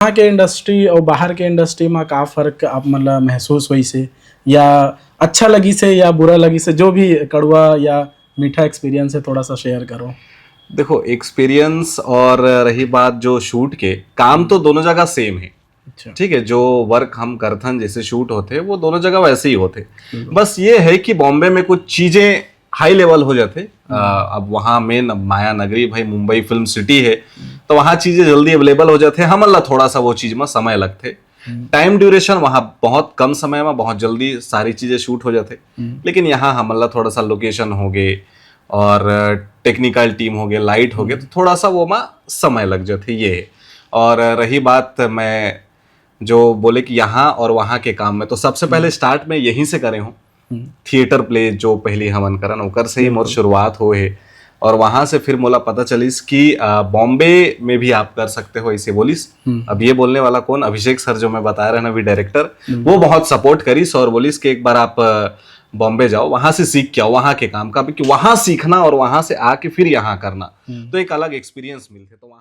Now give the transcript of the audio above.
यहाँ के इंडस्ट्री और बाहर के इंडस्ट्री में का फर्क आप मतलब महसूस हुई से, या अच्छा लगी से या बुरा लगी से, जो भी कड़वा या मीठा एक्सपीरियंस है थोड़ा सा शेयर करो। देखो, एक्सपीरियंस और रही बात जो शूट के, काम तो दोनों जगह सेम है। अच्छा। ठीक है, जो वर्क हम करथन जैसे शूट होते वो दोनों जगह वैसे ही होते। बस ये है कि बॉम्बे में कुछ चीजें हाई लेवल हो जाते। अब वहाँ मेन माया नगरी भाई मुंबई फिल्म सिटी है, तो वहाँ चीजें जल्दी अवेलेबल हो जाते। हमला थोड़ा सा वो चीज में समय लगते, टाइम ड्यूरेशन वहाँ बहुत कम समय में बहुत जल्दी सारी चीजें शूट हो जाते। लेकिन यहाँ हमला थोड़ा सा लोकेशन हो गए और टेक्निकल टीम हो गए, लाइट हो गए, तो थोड़ा सा वो में समय लग जाते, ये है। और रही बात मैं जो बोले कि यहाँ और वहाँ के काम में, तो सबसे पहले स्टार्ट में यहीं से करे हूँ। थिएटर प्ले जो पहली हमन करन ओकर से ही मोर शुरुआत हो है, और वहां से फिर मोला पता चलिस कि बॉम्बे में भी आप कर सकते हो ऐसे बोलिस। अब ये बोलने वाला कौन, अभिषेक सर जो मैं बता रहा ना, अभी डायरेक्टर, वो बहुत सपोर्ट करिस और बोलिस कि एक बार आप बॉम्बे जाओ, वहां से सीख के आओ वहां के काम का, क्योंकि वहां सीखना और वहां से आके फिर यहाँ करना तो एक अलग एक्सपीरियंस मिलते। तो वहां